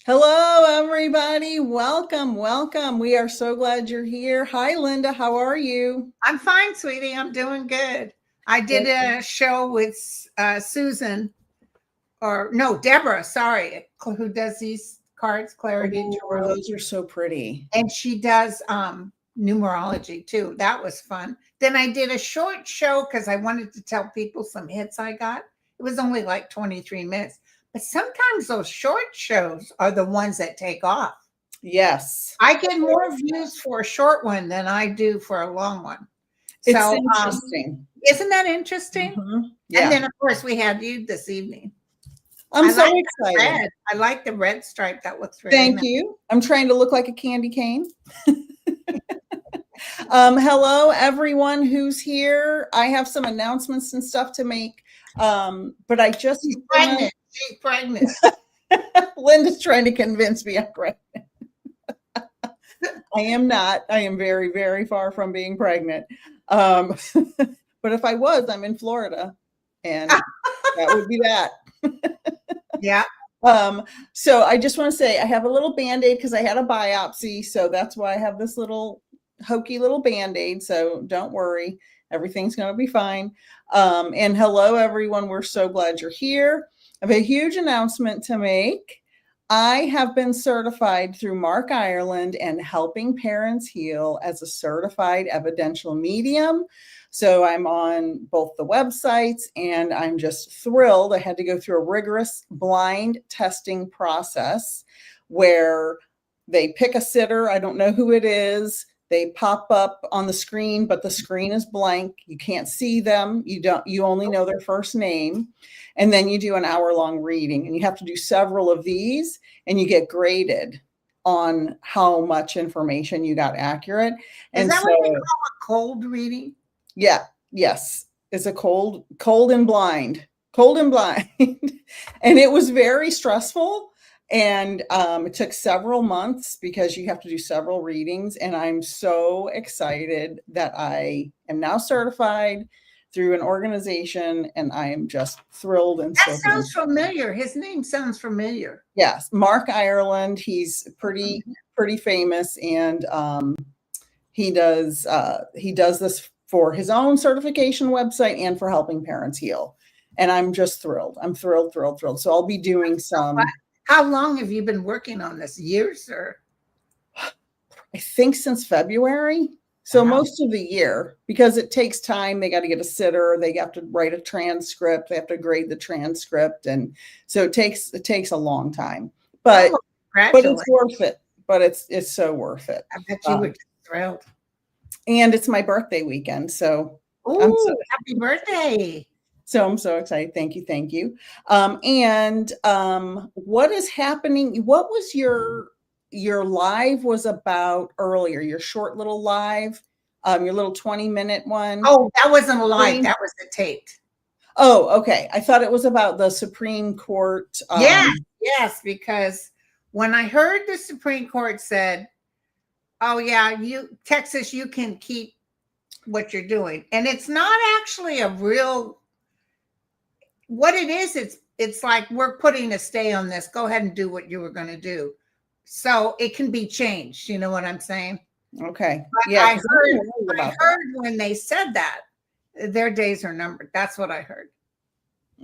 Hello, everybody. Welcome, welcome. We are so glad you're here. Hi, Linda. How are you? I'm fine, sweetie. I'm doing good. I did a show with Susan, or no, Deborah, sorry, who does these cards, Clarity and Tarot. Those are so pretty. And she does numerology too. That was fun. Then I did a short show because I wanted to tell people some hits I got. It was only like 23 minutes. But sometimes those short shows are the ones that take off. Yes. I get more views for a short one than I do for a long one. It's interesting. Isn't that interesting? Mm-hmm. Yeah. And then, of course, we had you this evening. I'm so excited. I like the red stripe. That looks really Thank you. I'm trying to look like a candy cane. Hello, everyone who's here. I have some announcements and stuff to make. But I just... She's pregnant. She's pregnant. Linda's trying to convince me I'm pregnant. I am not. I am very, very far from being pregnant. But if I was, I'm in Florida, and that would be that. Yeah. So I just want to say I have a little Band-Aid because I had a biopsy. So that's why I have this little hokey little Band-Aid. So don't worry. Everything's going to be fine. And hello, everyone. We're so glad you're here. I have a huge announcement to make. I have been certified through Mark Ireland and Helping Parents Heal as a certified evidential medium. So I'm on both the websites, and I'm just thrilled. I had to go through a rigorous blind testing process where they pick a sitter. I don't know who it is. They pop up on the screen, but the screen is blank. You can't see them. You only know their first name. And then you do an hour-long reading, and you have to do several of these, and you get graded on how much information you got accurate. Is that what they call a cold reading? Yeah. Yes. It's a cold and blind. And it was very stressful. And it took several months because you have to do several readings. And I'm so excited that I am now certified through an organization, and I am just thrilled. And that sounds familiar. His name sounds familiar. Yes, Mark Ireland. He's pretty famous, and he does this for his own certification website and for Helping Parents Heal. And I'm just thrilled. I'm thrilled. So I'll be doing some. How long have you been working on this? Years, or? I think since February. So most of the year, because it takes time. They got to get a sitter. They have to write a transcript. They have to grade the transcript. And so it takes a long time, but it's worth it. But it's so worth it. I bet you were thrilled. And it's my birthday weekend. So happy birthday. So I'm so excited. Thank you. And what is happening? What was your live was about earlier, your short little live, your little 20-minute one? Oh, that wasn't a live. That was the taped. Oh, okay. I thought it was about the Supreme Court. Yes, because when I heard the Supreme Court said, oh yeah, Texas, you can keep what you're doing. And it's not actually a real, what it is, it's like, we're putting a stay on this. Go ahead and do what you were going to do. So it can be changed. You know what I'm saying? Okay. But yeah. I heard when they said that their days are numbered. That's what I heard.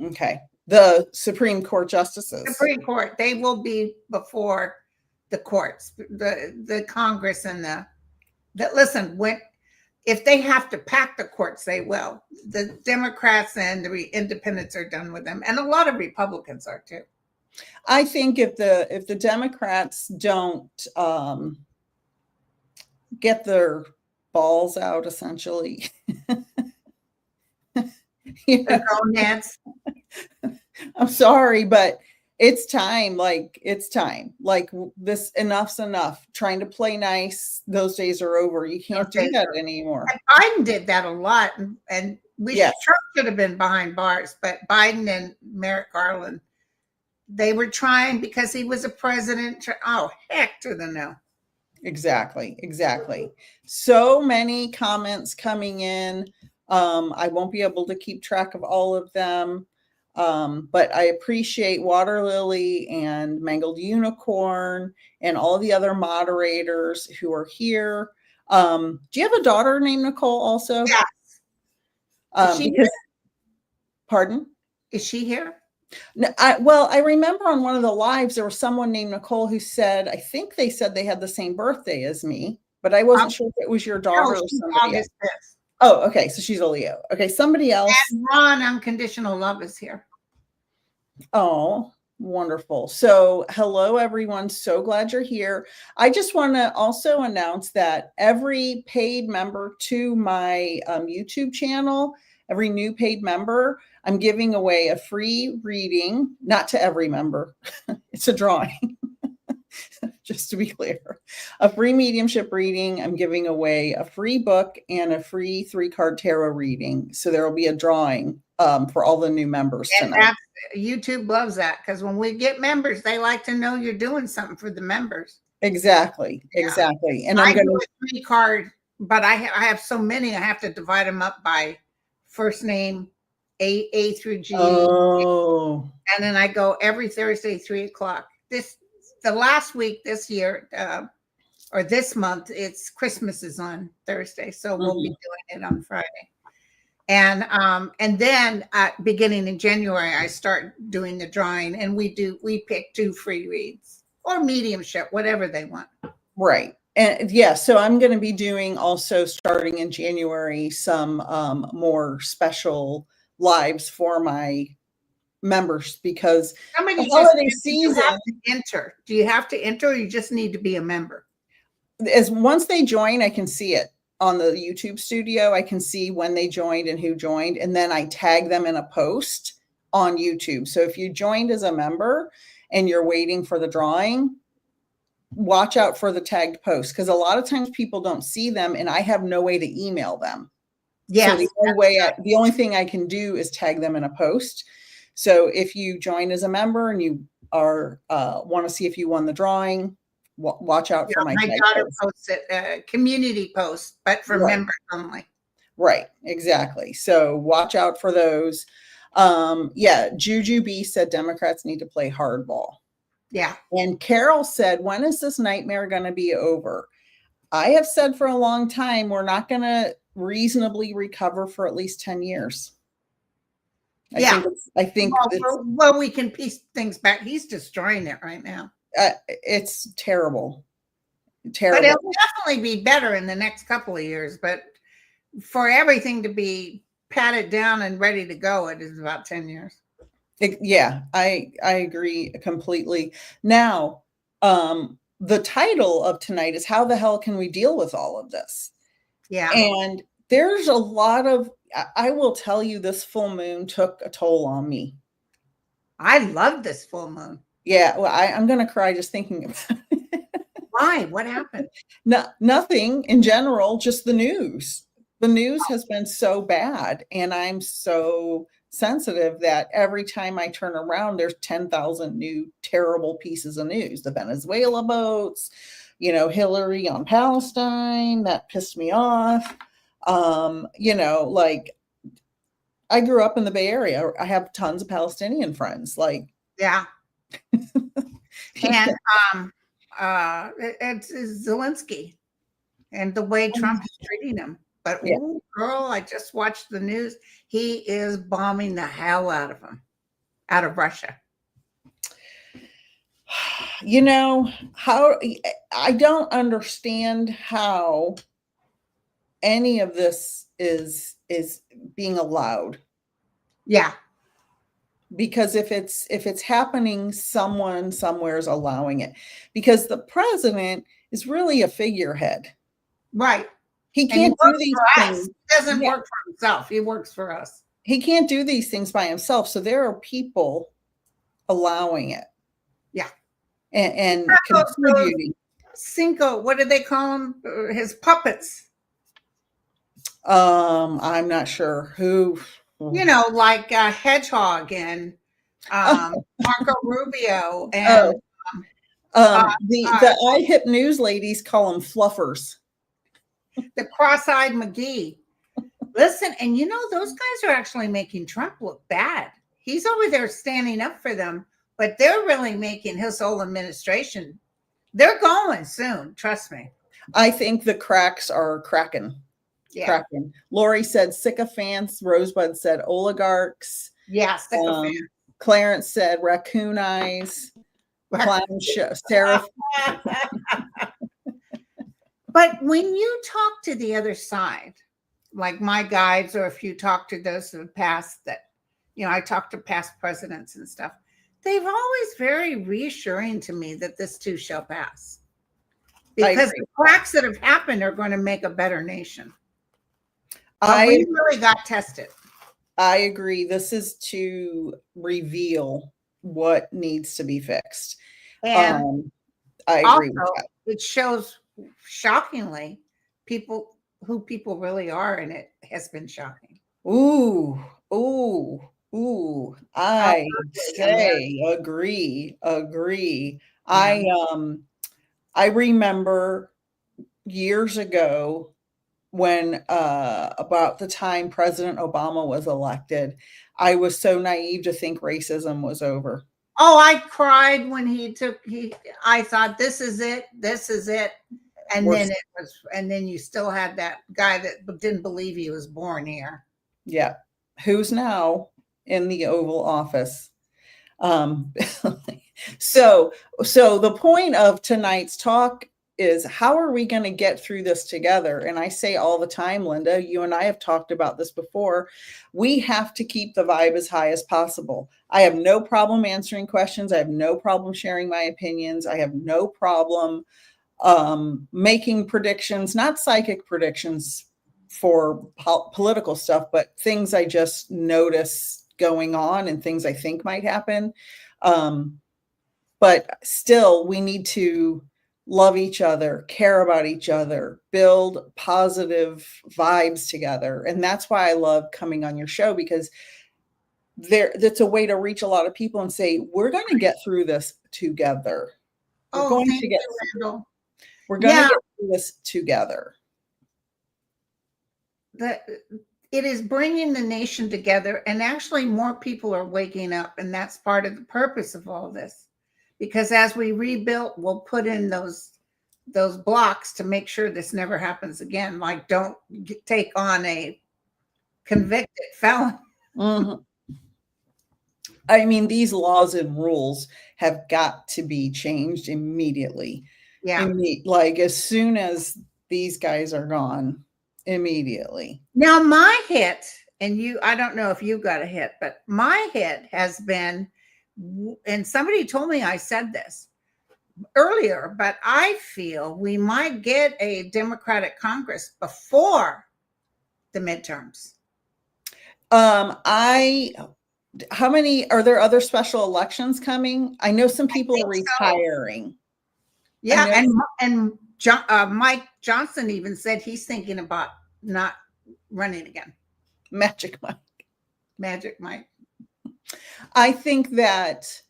Okay. The Supreme Court justices. Supreme Court. They will be before the courts, the Congress, and listen, if they have to pack the courts, they will. The Democrats and the independents are done with them. And a lot of Republicans are too. I think if the Democrats don't get their balls out, essentially, I'm sorry, but it's time. It's time. This, enough's enough. Trying to play nice, those days are over. You can't do that anymore. And Biden did that a lot, and Trump should have been behind bars, but Biden and Merrick Garland, they were trying because he was a president. Oh, heck to the no. Exactly. So many comments coming in. I won't be able to keep track of all of them. But I appreciate Water Lily and Mangled Unicorn and all the other moderators who are here. Do you have a daughter named Nicole also? Yes. Is she Because, here? pardon? Is she here? No, I remember on one of the lives, there was someone named Nicole who said, I think they said they had the same birthday as me, but I wasn't sure if it was your daughter or she's somebody else. August 5th. Oh, okay. So she's a Leo. Okay. Somebody else. And Ron Unconditional Love is here. Oh, wonderful. So hello, everyone. So glad you're here. I just want to also announce that every paid member to my YouTube channel, every new paid member, I'm giving away a free reading, not to every member. It's a drawing. Just to be clear, a free mediumship reading. I'm giving away a free book and a free 3-card tarot reading. So there will be a drawing for all the new members tonight. YouTube loves that, because when we get members, they like to know you're doing something for the members. Exactly. Yeah. Exactly. And I do a 3-card, but I have so many, I have to divide them up by first name, A through G. Oh. And then I go every Thursday, 3:00. The last week this year, or this month, it's Christmas is on Thursday, so we'll be doing it on Friday. And then beginning in January, I start doing the drawing, and we pick 2 free reads or mediumship, whatever they want. Right. And yeah, so I'm going to be doing also starting in January some more special lives for my members, because somebody the holiday season, you have to enter. Do you have to enter, or you just need to be a member? As once they join, I can see it on the YouTube studio. I can see when they joined and who joined, and then I tag them in a post on YouTube. So if you joined as a member and you're waiting for the drawing, watch out for the tagged post, because a lot of times people don't see them and I have no way to email them. Yeah. So the only thing I can do is tag them in a post. So if you join as a member and you are want to see if you won the drawing, watch out for my daughter posts it, community post, but for members only. Right, exactly. So watch out for those. Yeah, Juju B said Democrats need to play hardball. Yeah. And Carol said, when is this nightmare going to be over? I have said for a long time, we're not going to reasonably recover for at least 10 years. I think well, we can piece things back. He's destroying it right now. It's terrible. But it'll definitely be better in the next couple of years. But for everything to be patted down and ready to go, it is about 10 years. Yeah, I agree completely. Now, the title of tonight is How the Hell Can We Deal with All of This? Yeah. And there's a lot of, I will tell you, this full moon took a toll on me. I love this full moon. Yeah, well, I'm going to cry just thinking about it. Why? What happened? Nothing in general, just the news. The news has been so bad, and I'm so sensitive that every time I turn around, there's 10,000 new terrible pieces of news. The Venezuela boats, Hillary on Palestine, that pissed me off. Like, I grew up in the Bay Area. I have tons of Palestinian friends. Like, yeah. And it's Zelensky and the way Trump is treating him. But girl, I just watched the news. He is bombing the hell out of him, out of Russia. How I don't understand how any of this is being allowed. Yeah. Because if it's happening, someone somewhere is allowing it, because the president is really a figurehead. Right. He can't do these things. He doesn't work for himself. He works for us. He can't do these things by himself. So there are people allowing it. Yeah. And contributing. Cinco, what did they call him? His puppets. I'm not sure who. Like Hedgehog and Marco Rubio and the iHip News ladies call them fluffers. The cross-eyed McGee. Listen, and those guys are actually making Trump look bad. he's over there standing up for them, but they're really making his whole administration. They're going soon. Trust me. I think the cracks are cracking. Yeah. Cracking. Lori said sycophants. Rosebud said oligarchs. Yeah. Sycophants. Clarence said raccoon eyes. Clown show. Sarah. But when you talk to the other side, like my guides, or if you talk to those of the past that, I talk to past presidents and stuff, they've always very reassuring to me that this too shall pass. Because the cracks that have happened are going to make a better nation. We really got tested. I agree. This is to reveal what needs to be fixed. And I agree with that. It shows shockingly who people really are, and it has been shocking. I say agree. Yeah. I remember years ago when about the time President Obama was elected, I was so naive to think racism was over. Oh, I cried when I thought this is it. And then you still had that guy that didn't believe he was born here. Yeah. Who's now in the Oval Office. So the point of tonight's talk is, how are we going to get through this together? And I say all the time, Linda, you and I have talked about this before. We have to keep the vibe as high as possible. I have no problem answering questions. I have no problem sharing my opinions. I have no problem making predictions, not psychic predictions for political stuff, but things I just notice going on and things I think might happen. But still, we need to love each other, care about each other, build positive vibes together. And that's why I love coming on your show, because that's a way to reach a lot of people and say, we're going to get through this together. We're going to get through this together. It is bringing the nation together, and actually more people are waking up, and that's part of the purpose of all this. Because as we rebuild, we'll put in those blocks to make sure this never happens again. Like, don't take on a convicted felon. Mm-hmm. I mean, these laws and rules have got to be changed immediately. Yeah. Like as soon as these guys are gone, immediately. Now my hit, and I don't know if you got a hit, but my hit has been, and somebody told me I said this earlier, but I feel we might get a Democratic Congress before the midterms. How many, are there other special elections coming? I know some people are retiring. So. Yeah. And Mike Johnson even said he's thinking about not running again. Magic Mike. I think that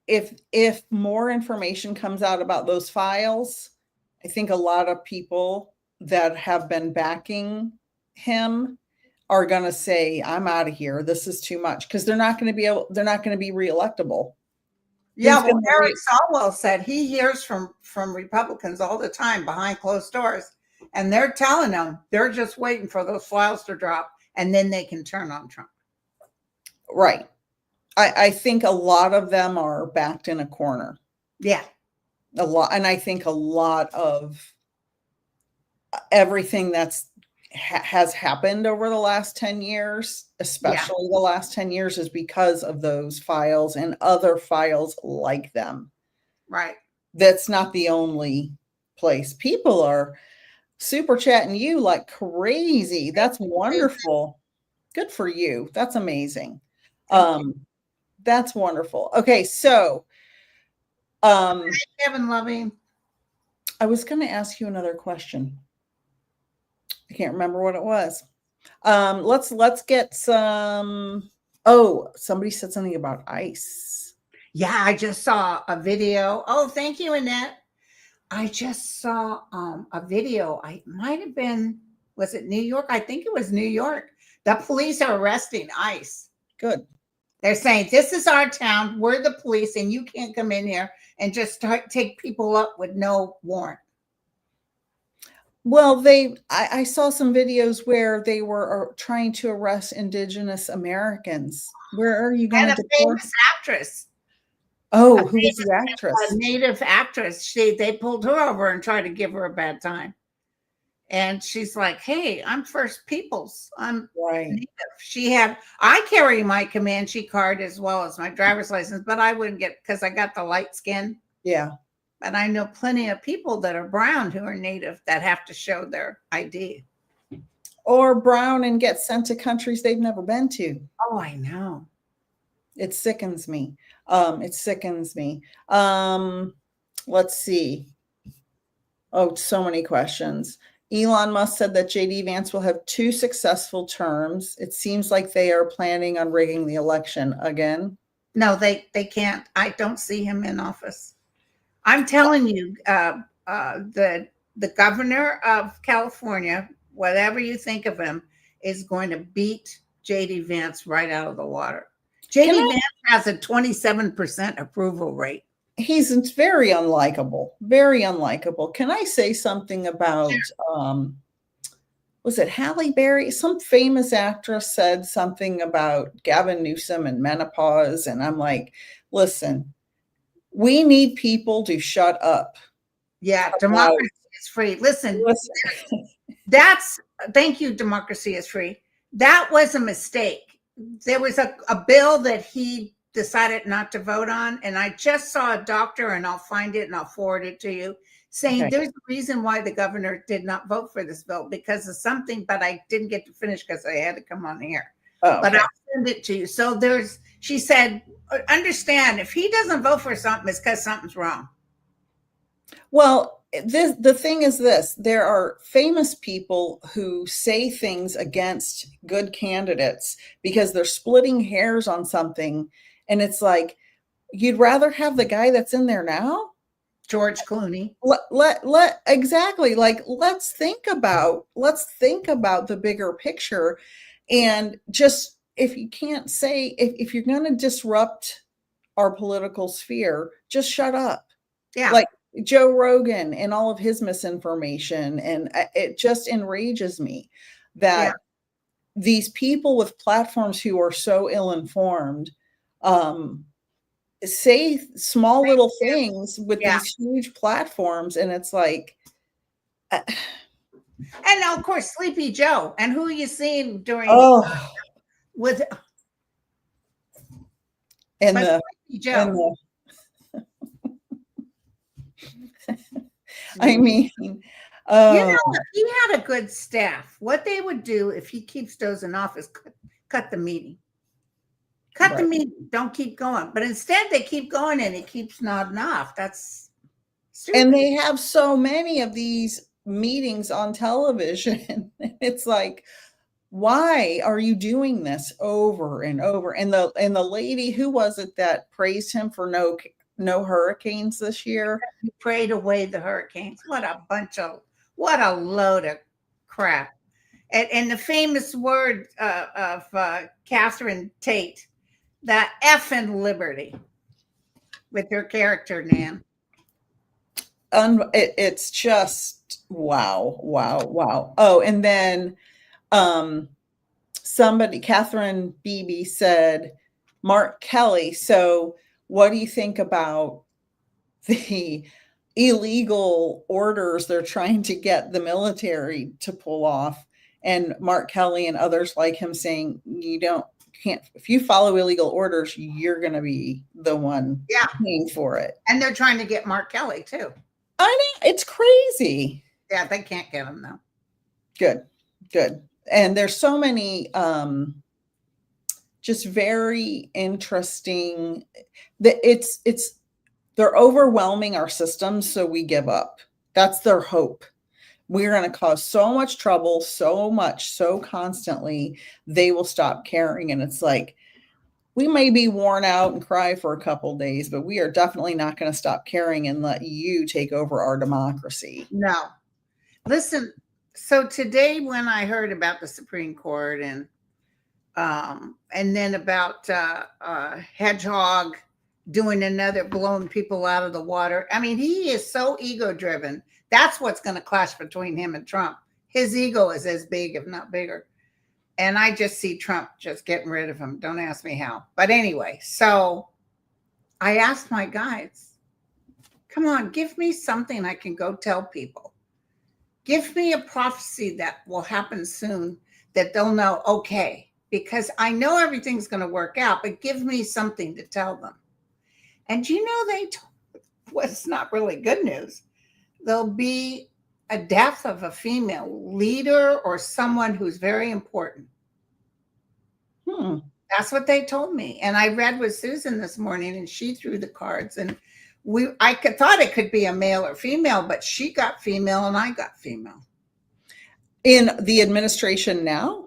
if more information comes out about those files, I think a lot of people that have been backing him are going to say, I'm out of here. This is too much, because they're not going to be reelectable. Yeah, well, Eric Swalwell said he hears from Republicans all the time behind closed doors, and they're telling them they're just waiting for those files to drop, and then they can turn on Trump. Right. I think a lot of them are backed in a corner. Yeah. A lot. And I think a lot of everything has happened over the last 10 years, especially the last 10 years, is because of those files and other files like them. Right. That's not the only place. People are super chatting you like crazy. That's wonderful. Good for you. That's amazing. That's wonderful. Okay. So, Kevin Loving, I was going to ask you another question. I can't remember what it was. Let's get some. Oh, somebody said something about ice. Yeah, I just saw a video. Oh, thank you, Annette. I just saw a video. I might have been, was it New York? I think it was New York. The police are arresting ICE Good. They're saying, this is our town. We're the police, and you can't come in here and just take people up with no warrant. Well, I saw some videos where they were trying to arrest Indigenous Americans. Where are you going And to a deport? famous actress. Oh, who was the actress? A native actress. They pulled her over and tried to give her a bad time. And she's like, hey, I'm First Peoples. I'm Right. native. I carry my Comanche card as well as my driver's license, but I wouldn't get, because I got the light skin. Yeah. But I know plenty of people that are brown who are native that have to show their ID. Or brown and get sent to countries they've never been to. Oh, I know. It sickens me. It sickens me. Let's see. Oh, so many questions. Elon Musk said that JD Vance will have 2 successful terms. It seems like they are planning on rigging the election again. No, they can't. I don't see him in office. I'm telling you, the governor of California, whatever you think of him, is going to beat JD Vance right out of the water. JD Vance has a 27% approval rate. He's very unlikable, very unlikable. Can I say something about, was it Halle Berry? Some famous actress said something about Gavin Newsom and menopause. And I'm like, listen, we need people to shut up. Yeah, democracy is free. Listen. Thank you, democracy is free. That was a mistake. There was a bill that he decided not to vote on, and I just saw a doctor, and I'll find it and I'll forward it to you, saying there's a reason why the governor did not vote for this bill because of something, but I didn't get to finish because I had to come on here. But I'll send it to you. So she said, understand, if he doesn't vote for something, it's because something's wrong. Well, the thing is this, there are famous people who say things against good candidates because they're splitting hairs on something. And it's like, you'd rather have the guy that's in there now? George Clooney. Exactly. Like, let's think about the bigger picture. And just, if you can't say, if you're going to disrupt our political sphere, just shut up. Yeah. Like Joe Rogan and all of his misinformation. And it just enrages me that these people with platforms who are so ill-informed, say small little things with these huge platforms. And it's like, and of course, Sleepy Joe. And who are you seeing during with Sleepy Joe. I mean, you know, if he had a good staff, what they would do if he keeps those in office, cut the meeting. Cut the meeting. Don't keep going. But instead, they keep going, and he keeps nodding off. That's stupid. And they have so many of these meetings on television. It's like, why are you doing this over and over? And the lady, who was it that praised him for no hurricanes this year? He prayed away the hurricanes. What a load of crap. And the famous word of Catherine Tate, that effing liberty, with her character, Nan. It's just wow. Oh, and then Catherine Beebe said, Mark Kelly, so what do you think about the illegal orders they're trying to get the military to pull off? And Mark Kelly and others like him saying, if you follow illegal orders, you're going to be the one paying for it. And they're trying to get Mark Kelly too. I know, it's crazy. Yeah, they can't get him though. Good. And there's so many just very interesting that they're overwhelming our systems, so we give up. That's their hope. We're going to cause so much trouble, so constantly, they will stop caring. And it's like, we may be worn out and cry for a couple of days, but we are definitely not going to stop caring and let you take over our democracy. No. Listen, so today when I heard about the Supreme Court and And then about Hedgehog doing another, blowing people out of the water. I mean, he is so ego driven. That's what's going to clash between him and Trump. His ego is as big, if not bigger. And I just see Trump just getting rid of him. Don't ask me how. But anyway, so I asked my guides, come on, give me something I can go tell people. Give me a prophecy that will happen soon that they'll know, okay, because I know everything's going to work out, but give me something to tell them. And you know, they told, well, it's not really good news. There'll be a death of a female leader or someone who's very important. That's what they told me. And I read with Susan this morning, and she threw the cards, and I thought it could be a male or female, but she got female and I got female. In the administration now?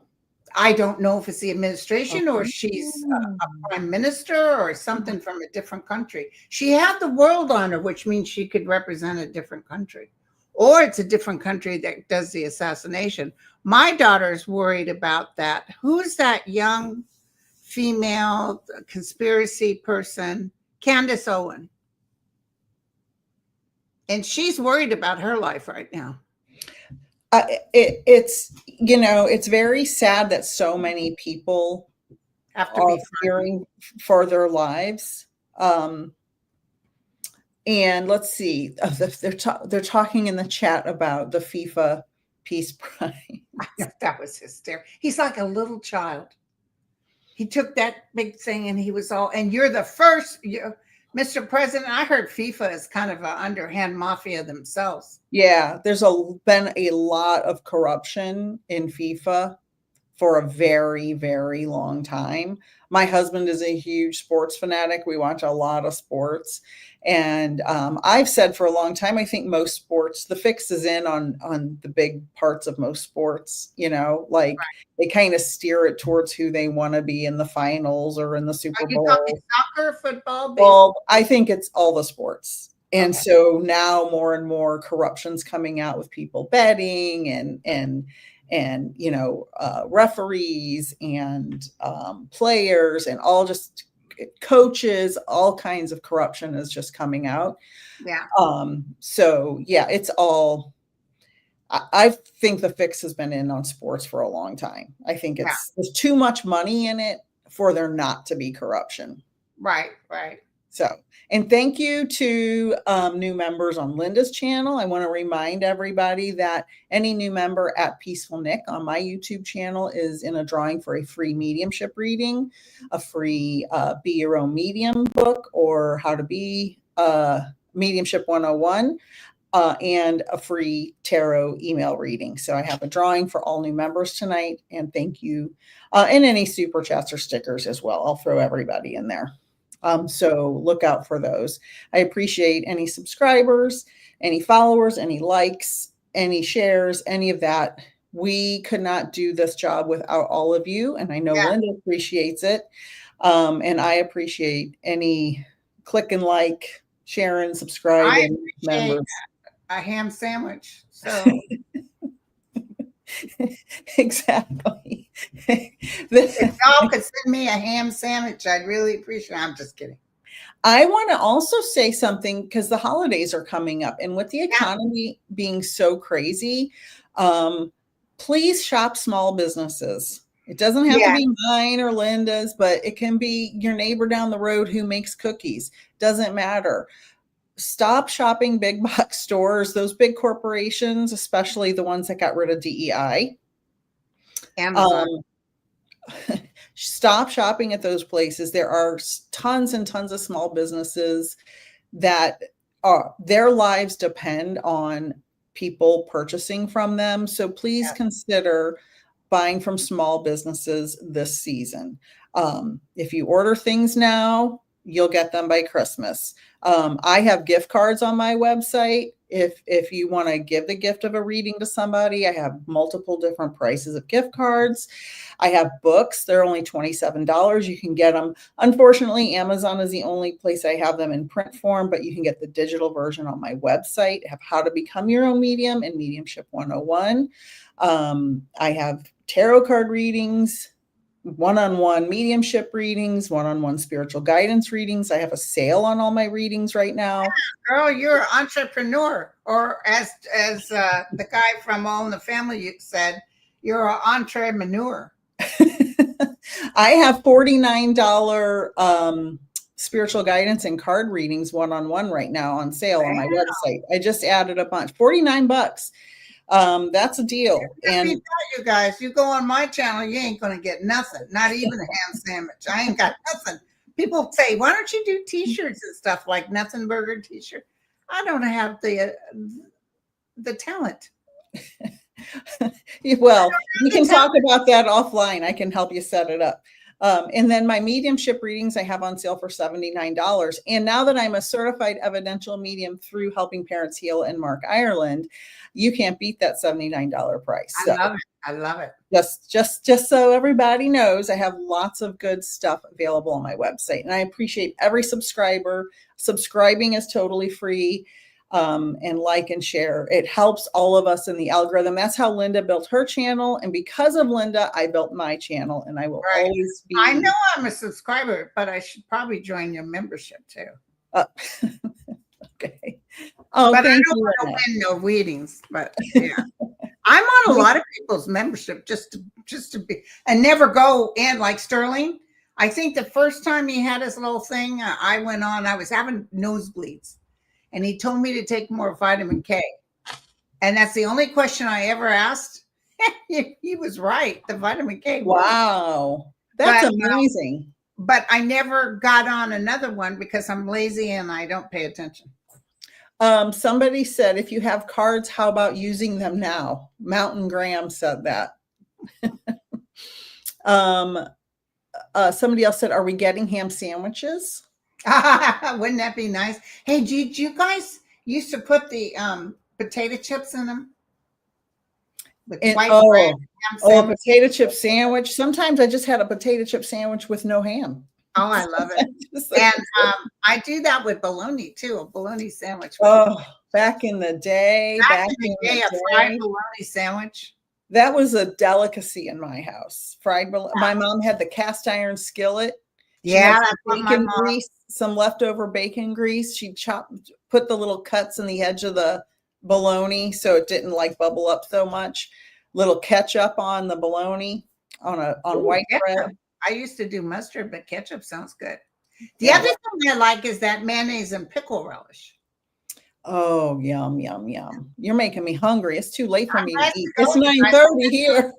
I don't know if it's the administration or she's a prime minister or something from a different country. She had the world on her, which means she could represent a different country, or it's a different country that does the assassination. My daughter's worried about that. Who's that young female conspiracy person? Candace Owen. And she's worried about her life right now. It's, you know, it's very sad that so many people have to are be fearing for their lives. And let's see, they're talking in the chat about the FIFA Peace Prize. That was hysterical. He's like a little child. He took that big thing and he was all, and you're the first, Mr. President. I heard FIFA is kind of an underhand mafia themselves. Yeah, there's been a lot of corruption in FIFA for a very, very long time. My husband is a huge sports fanatic. We watch a lot of sports. And I've said for a long time, I think most sports, the fix is in on the big parts of most sports, you know, like they kind of steer it towards who they want to be in the finals or in the Super Bowl. Are you talking soccer, football, baseball? Well, I think it's all the sports. And so now more and more corruption's coming out with people betting and you know, referees and players and all, just coaches, all kinds of corruption is just coming out. Yeah. So yeah, it's all, I think the fix has been in on sports for a long time. I think there's too much money in it for there not to be corruption. Right. So, and thank you to new members on Linda's channel. I want to remind everybody that any new member at Peaceful Nik on my YouTube channel is in a drawing for a free mediumship reading, a free Be Your Own Medium book, or How to Be Mediumship 101, and a free tarot email reading. So I have a drawing for all new members tonight, and thank you. And any super chats or stickers as well. I'll throw everybody in there. So look out for those. I appreciate any subscribers, any followers, any likes, any shares, any of that. We could not do this job without all of you. And I know Linda appreciates it. And I appreciate any click and like, share and subscribe. I and members. A ham sandwich. So exactly. If y'all could send me a ham sandwich, I'd really appreciate it. I'm just kidding. I want to also say something, because the holidays are coming up, and with the economy being so crazy, please shop small businesses. It doesn't have to be mine or Linda's, but it can be your neighbor down the road who makes cookies. Doesn't matter. Stop shopping big box stores, those big corporations, especially the ones that got rid of DEI. Amazon. Stop shopping at those places. There are tons and tons of small businesses that their lives depend on people purchasing from them. So please consider buying from small businesses this season. If you order things now, you'll get them by Christmas. I have gift cards on my website. If you want to give the gift of a reading to somebody, I have multiple different prices of gift cards. I have books. They're only $27. You can get them. Unfortunately, Amazon is the only place I have them in print form, but you can get the digital version on my website. I have How to Become Your Own Medium and Mediumship 101. I have tarot card readings. one-on-one mediumship readings, one-on-one spiritual guidance readings. I have a sale on all my readings right now. Girl, you're an entrepreneur, or as the guy from All in the Family said, you're an entrepreneur. I have $49 spiritual guidance and card readings one-on-one right now on sale on my website. I just added a bunch, $49. That's a deal. And you guys, you go on my channel, you ain't gonna get nothing, not even a ham sandwich. I ain't got nothing. People say, why don't you do t-shirts and stuff like Nothing Burger t-shirt? I don't have the talent. Well, we can talk about that offline. I can help you set it up. And then my mediumship readings I have on sale for $79. And now that I'm a certified evidential medium through Helping Parents Heal in Mark, Ireland, you can't beat that $79 price. I love it. I love it. Just so everybody knows, I have lots of good stuff available on my website, and I appreciate every subscriber. Subscribing is totally free. And like and share. It helps all of us in the algorithm. That's how Linda built her channel. And because of Linda, I built my channel, and I will always be. I know I'm a subscriber, but I should probably join your membership too. Okay. Oh, but I thank don't you. want to win no readings, but yeah. I'm on a lot of people's membership just to be, and never go in like Sterling. I think the first time he had his little thing, I went on, I was having nosebleeds. And he told me to take more vitamin K. And that's the only question I ever asked. He was right. The vitamin K. Wow. That's amazing. But I never got on another one because I'm lazy and I don't pay attention. Somebody said, if you have cards, how about using them now? Mountain Graham said that. Somebody else said, are we getting ham sandwiches? Wouldn't that be nice? Hey, did you guys used to put the potato chips in them? Potato chip sandwich. Sometimes I just had a potato chip sandwich with no ham. Oh, I love it. And I do that with bologna too, a bologna sandwich. Back in the day. Back in the day, a fried bologna sandwich. That was a delicacy in my house. Fried bologna. My mom had the cast iron skillet. Yeah, bacon grease, some leftover bacon grease. She put the little cuts in the edge of the bologna so it didn't like bubble up so much. Little ketchup on the bologna on white bread. I used to do mustard, but ketchup sounds good. The other thing I like is that mayonnaise and pickle relish. Oh, yum, yum, yum. You're making me hungry. It's too late for me to eat. It's 9:30 here.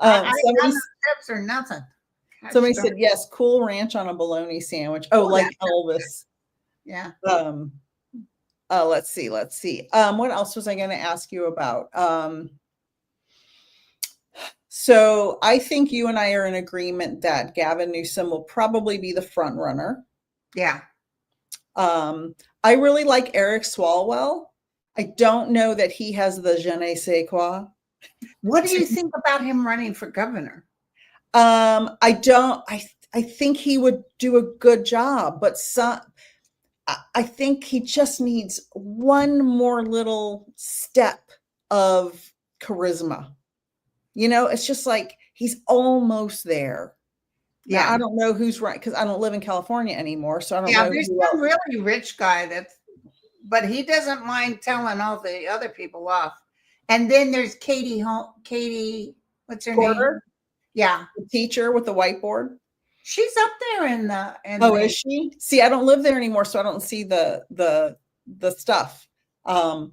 Chips or nothing. Somebody said, yes, Cool Ranch on a bologna sandwich. Oh, like Elvis. Yeah. Let's see. What else was I going to ask you about? So I think you and I are in agreement that Gavin Newsom will probably be the front runner. Yeah. I really like Eric Swalwell. I don't know that he has the je ne sais quoi. What do you think about him running for governor? I think he would do a good job, but I think he just needs one more little step of charisma. You know, it's just like he's almost there. Yeah. Now, I don't know who's right because I don't live in California anymore. So I don't know. There's some really rich guy but he doesn't mind telling all the other people off. And then there's Katie, what's her name? Yeah. The teacher with the whiteboard. She's up there is she? See, I don't live there anymore, so I don't see the stuff. I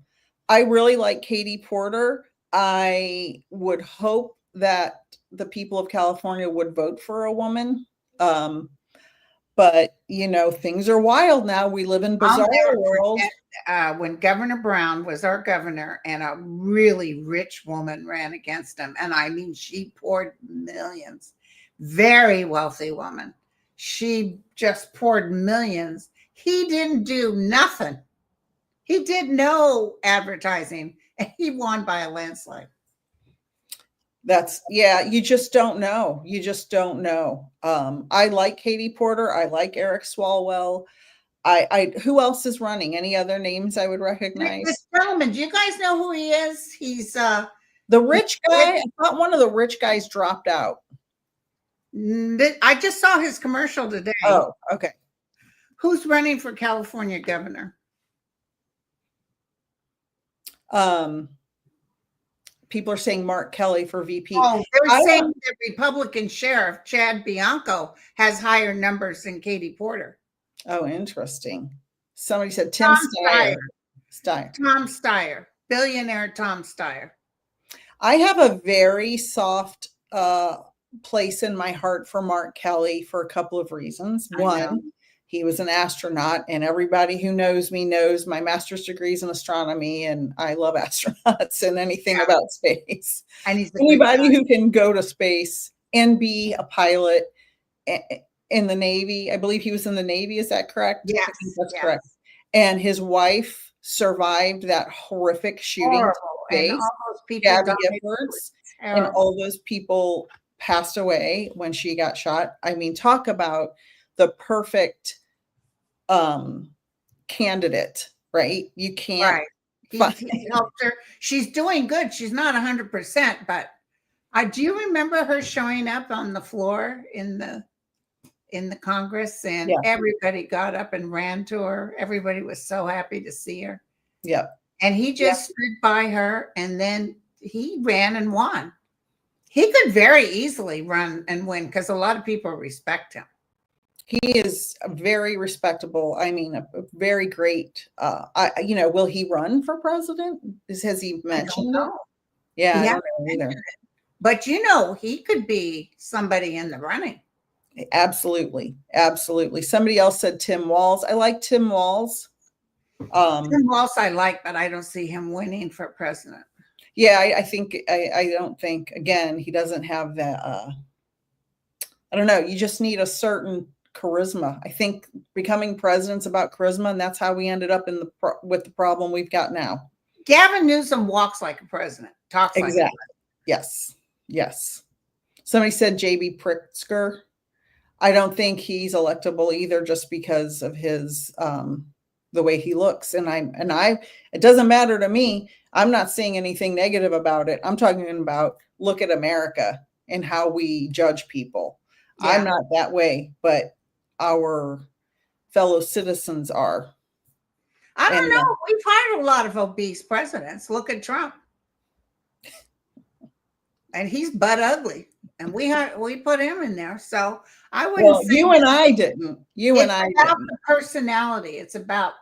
really like Katie Porter. I would hope that the people of California would vote for a woman. But you know, things are wild now. We live in bizarre world. When Governor Brown was our governor and a really rich woman ran against him, and I mean, she poured millions, very wealthy woman. She just poured millions. He didn't do nothing. He did no advertising, and he won by a landslide. You just don't know. You just don't know. I like Katie Porter. I like Eric Swalwell. Who else is running? Any other names I would recognize? This gentleman, do you guys know who he is? He's the rich guy. I thought one of the rich guys dropped out. I just saw his commercial today. Oh, okay. Who's running for California governor? People are saying Mark Kelly for VP. Oh, they're saying the Republican sheriff, Chad Bianco, has higher numbers than Katie Porter. Oh, interesting. Somebody said Tim Steyer. Tom Steyer, billionaire Tom Steyer. I have a very soft place in my heart for Mark Kelly for a couple of reasons. One, he was an astronaut, and everybody who knows me knows my master's degree is in astronomy, and I love astronauts and anything about space. And anybody who can go to space and be a pilot in the Navy. I believe he was in the Navy. Is that correct? Yes, that's correct. And his wife survived that horrific shooting. And all those people Gabby Giffords, and all those people passed away when she got shot. I mean, talk about the perfect candidate, right? You can't. Right. He helped her. She's doing good. She's not 100%, but do you remember her showing up on the floor in the Congress, and everybody got up and ran to her. Everybody was so happy to see her. Yeah. And he just stood by her, and then he ran and won. He could very easily run and win because a lot of people respect him. He is very respectable. I mean, a very great. Will he run for president? Has he mentioned it? Yeah, I don't know either. But he could be somebody in the running. Absolutely. Absolutely. Somebody else said Tim Walz. I like Tim Walz. Tim Walz I like, but I don't see him winning for president. Yeah, I don't think, again, he doesn't have that. I don't know. You just need a certain charisma. I think becoming president's about charisma, and that's how we ended up with the problem we've got now. Gavin Newsom walks like a president, talks like a president. Yes. Somebody said J.B. Pritzker. I don't think he's electable either, just because of his the way he looks. And it doesn't matter to me. I'm not saying anything negative about it. I'm talking about look at America and how we judge people. Yeah. I'm not that way, but our fellow citizens are. I don't know. We've hired a lot of obese presidents. Look at Trump. And he's butt ugly. And we put him in there. So I wouldn't say you and I didn't. It's about the personality. It's about,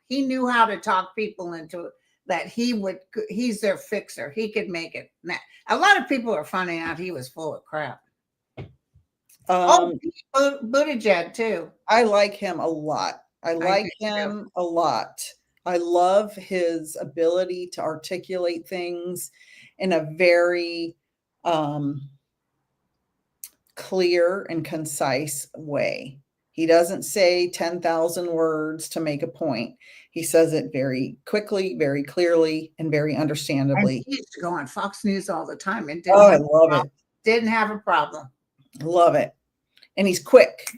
he knew how to talk people into that he's their fixer. He could make it. A lot of people are finding out he was full of crap. Buttigieg too. I like him a lot. I like him a lot. I love his ability to articulate things in a very clear and concise way. He doesn't say 10,000 words to make a point. He says it very quickly, very clearly, and very understandably. And he used to go on Fox News all the time and I love it. Didn't have a problem. Love it. And he's quick.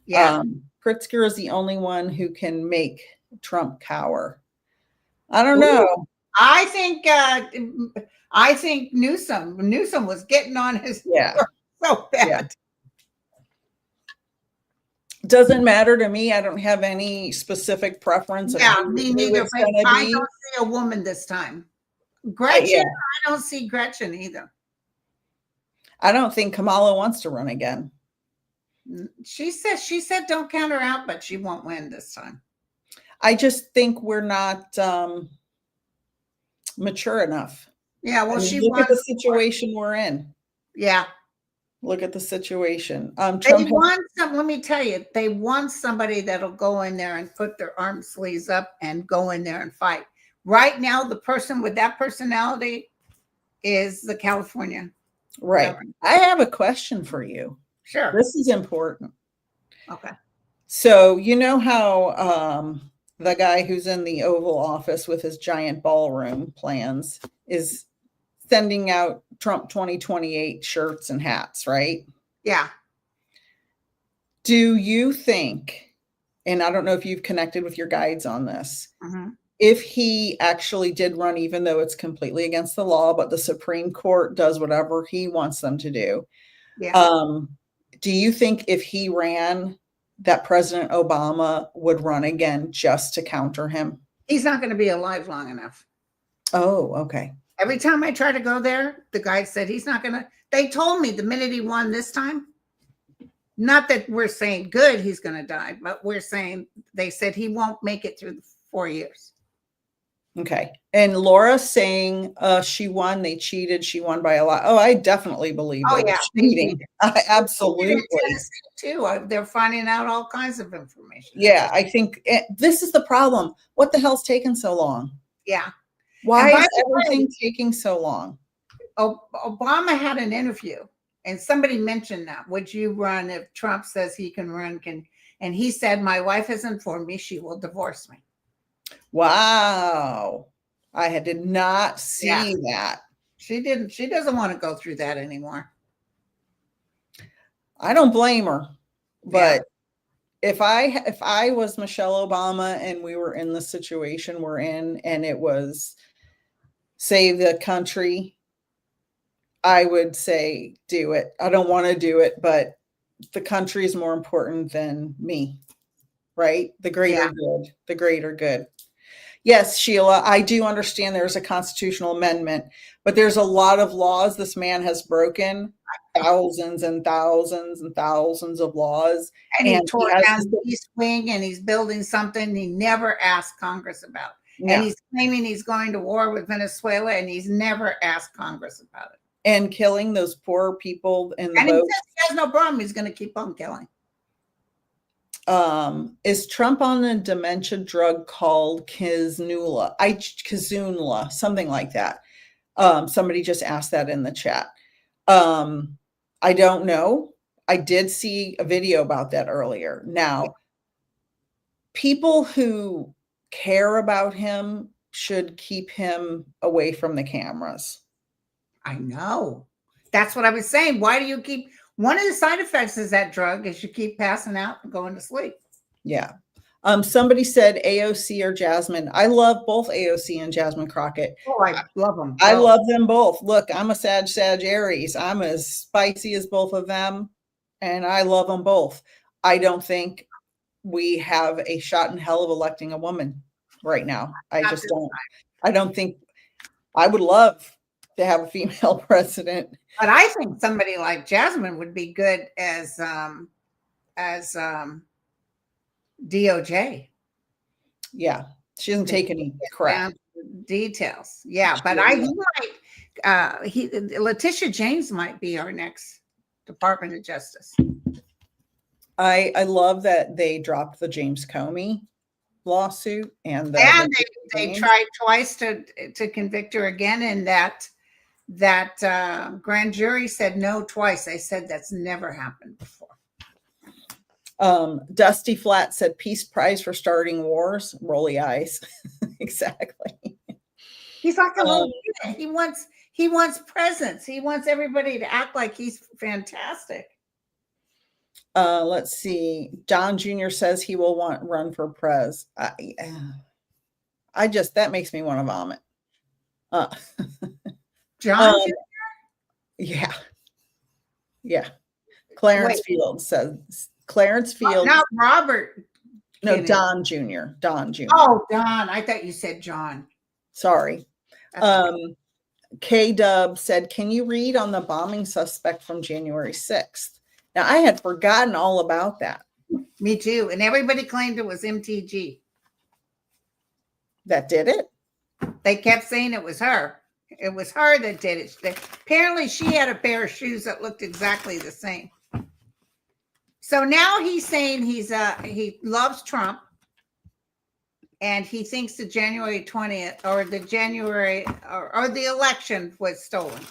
Yeah. Pritzker is the only one who can make Trump cower. I don't know. I think Newsom was getting on his so bad. Yeah. Doesn't matter to me. I don't have any specific preference. Me neither. I don't see a woman this time. Gretchen, I don't see Gretchen either. I don't think Kamala wants to run again. She said don't count her out, but she won't win this time. I just think we're not mature enough. Yeah, well, look at the situation we're in. Yeah. Look at the situation. Let me tell you, they want somebody that'll go in there and put their arm sleeves up and go in there and fight. Right now, the person with that personality is the California. Right. Government. I have a question for you. Sure. This is important. Okay. So you know how the guy who's in the Oval Office with his giant ballroom plans is sending out Trump 2028 shirts and hats, right? Yeah. Do you think, and I don't know if you've connected with your guides on this, if he actually did run, even though it's completely against the law, but the Supreme Court does whatever he wants them to do, Yeah. Do you think if he ran, that President Obama would run again just to counter him? He's not going to be alive long enough. Oh, okay. Every time I try to go there, the guy said he's not going to. They told me the minute he won this time, not that we're saying good he's going to die, but we're saying they said he won't make it through the 4 years. Okay. And Laura saying she won, they cheated, she won by a lot. Oh, I definitely believe Oh, they were yeah, cheating. Absolutely. Too. They're finding out all kinds of information. Yeah, I think this is the problem. What the hell's taking so long? Yeah. Why is everything taking so long? Obama had an interview and somebody mentioned that. Would you run if Trump says he can run? And he said, my wife has informed me she will divorce me. Wow. I did not see that. She didn't. She doesn't want to go through that anymore. I don't blame her. But if I was Michelle Obama and we were in the situation we're in and it was save the country, I would say do it. I don't want to do it, but the country is more important than me, right? The greater good, the greater good. Yes, Sheila, I do understand there's a constitutional amendment, but there's a lot of laws this man has broken, thousands and thousands and thousands of laws. And he tore down the East Wing and he's building something he never asked Congress about. No. And he's claiming he's going to war with Venezuela and he's never asked Congress about it. And killing those poor people in the boat. And he says he has no problem. He's going to keep on killing. Is Trump on a dementia drug called Kizunla, something like that? Somebody just asked that in the chat. I don't know. I did see a video about that earlier. Now, people who care about him should keep him away from the cameras. I know. That's what I was saying. Why do you keep... One of the side effects is that drug is you keep passing out and going to sleep. Yeah. Somebody said AOC or Jasmine. I love both AOC and Jasmine Crockett. Oh, I love them. I love them both. Look, I'm a Sag Aries. I'm as spicy as both of them, and I love them both. I don't think we have a shot in hell of electing a woman right now. I just don't. I don't think. I would love to have a female president. But I think somebody like Jasmine would be good as DOJ. Yeah, she doesn't take any crap. Details. Yeah, but Letitia James might be our next Department of Justice. I love that they dropped the James Comey lawsuit and they tried twice to convict her again, and that grand jury said no twice. They said that's never happened before. Dusty Flat said peace prize for starting wars. Rolly eyes. Exactly. He's like a little kid. He wants presents. He wants everybody to act like he's fantastic. Let's see. Don Jr. says he will run for prez. That makes me want to vomit. John Jr.? Yeah. Yeah. Clarence Fields says Clarence Fields. Not Robert. No, Don Jr. Don Jr. Oh, Don. I thought you said John. Sorry. K-Dub said, can you read on the bombing suspect from January 6th? Now, I had forgotten all about that. Me too. And everybody claimed it was MTG. That did it? They kept saying it was her. It was her that did it. Apparently, she had a pair of shoes that looked exactly the same. So now he's saying he loves Trump, and he thinks the January 20th or the January or the election was stolen.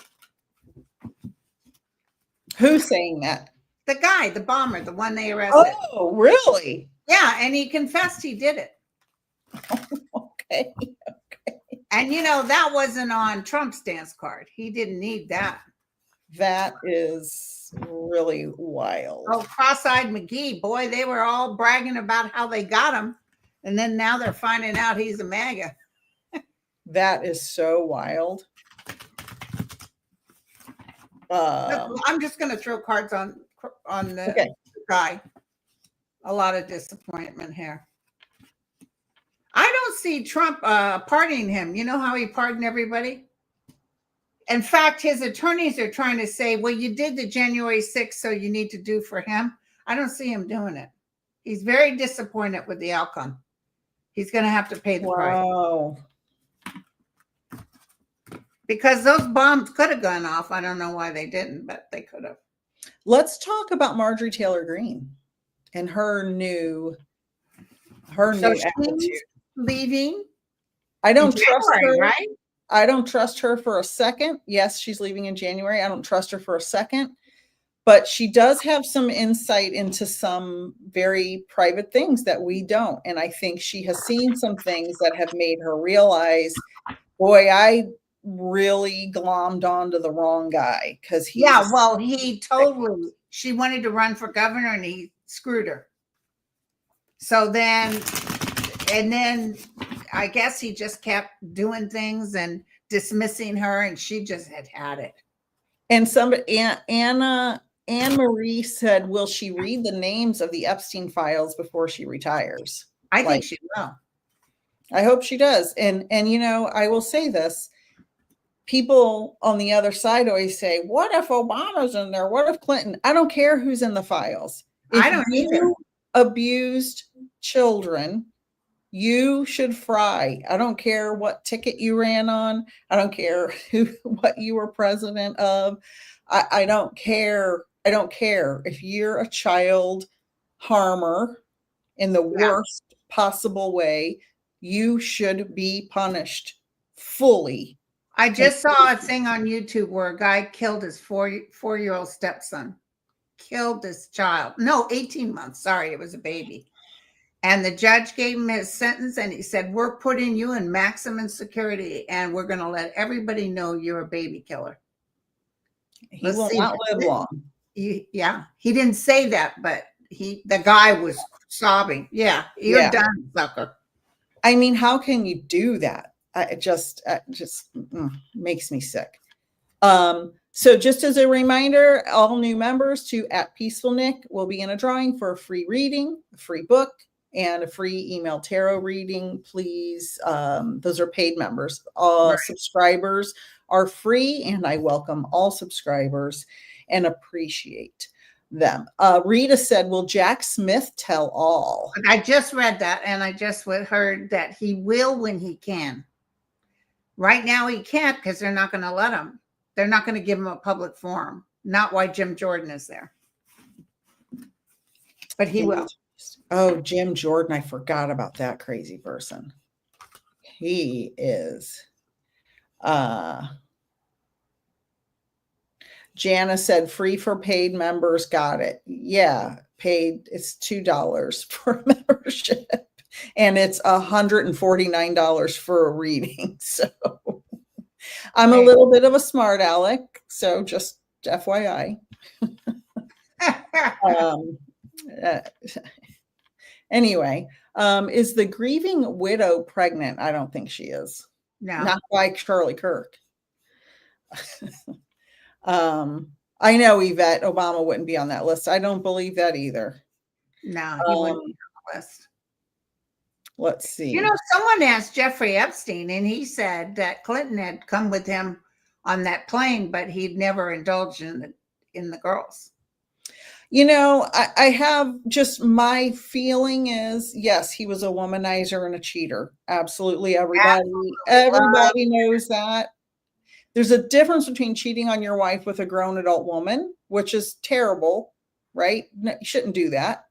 Who's saying that? The guy, the bomber, the one they arrested. Oh, really? Yeah, and he confessed he did it. Okay. And that wasn't on Trump's dance card. He didn't need that. That is really wild. Oh, Cross-Eyed McGee, boy, they were all bragging about how they got him. And then now they're finding out he's a MAGA. That is so wild. I'm just going to throw cards on the Okay. guy. A lot of disappointment here. I don't see Trump pardoning him. You know how he pardoned everybody? In fact, his attorneys are trying to say, well, you did the January 6th, so you need to do for him. I don't see him doing it. He's very disappointed with the outcome. He's going to have to pay the price. Wow. Because those bombs could have gone off. I don't know why they didn't, but they could have. Let's talk about Marjorie Taylor Greene and her new attitude. Leaving. I don't trust her. Right? I don't trust her for a second. Yes, she's leaving in January. I don't trust her for a second. But she does have some insight into some very private things that we don't. And I think she has seen some things that have made her realize, boy, I really glommed onto the wrong guy. Because he she wanted to run for governor and he screwed her. So then I guess he just kept doing things and dismissing her, and she just had it. And Anne Marie said, will she read the names of the Epstein files before she retires? I think she will. I hope she does. And I will say this. People on the other side always say, what if Obama's in there? What if Clinton? I don't care who's in the files. If I don't either. Abused children, you should fry. I don't care what ticket you ran on. I don't care what you were president of. I don't care. I don't care if you're a child harmer in the worst possible way. You should be punished fully. I just saw a thing on YouTube where a guy killed his four-year-old stepson. Killed this child. No, 18 months. Sorry, it was a baby. And the judge gave him his sentence, and he said, we're putting you in maximum security, and we're going to let everybody know you're a baby killer. He will not live long. He didn't say that, but the guy was sobbing. Yeah, you're done, sucker. I mean, how can you do that? It just makes me sick. So just as a reminder, all new members to @Peaceful Nik will be in a drawing for a free reading, a free book, and a free email tarot reading. Please, those are paid members. All subscribers are free, and I welcome all subscribers and appreciate them. Rita said, will Jack Smith tell all? I just read that, and I just heard that he will when he can. Right now he can't because they're not going to let him. They're not going to give him a public forum. Not why Jim Jordan is there. But he will. Oh, Jim Jordan. I forgot about that crazy person. He is. Jana said free for paid members. Got it. Yeah. Paid. It's $2 for membership. And it's $149 for a reading. So I'm a little bit of a smart aleck. So just FYI. Anyway, is the grieving widow pregnant? I don't think she is. No. Not like Charlie Kirk. I know Yvette Obama wouldn't be on that list. I don't believe that either. No, he wouldn't be on the list. Let's see. Someone asked Jeffrey Epstein, and he said that Clinton had come with him on that plane, but he'd never indulged in the girls. I have just, my feeling is, yes, he was a womanizer and a cheater. Absolutely. Everybody knows that. There's a difference between cheating on your wife with a grown adult woman, which is terrible, right? No, you shouldn't do that.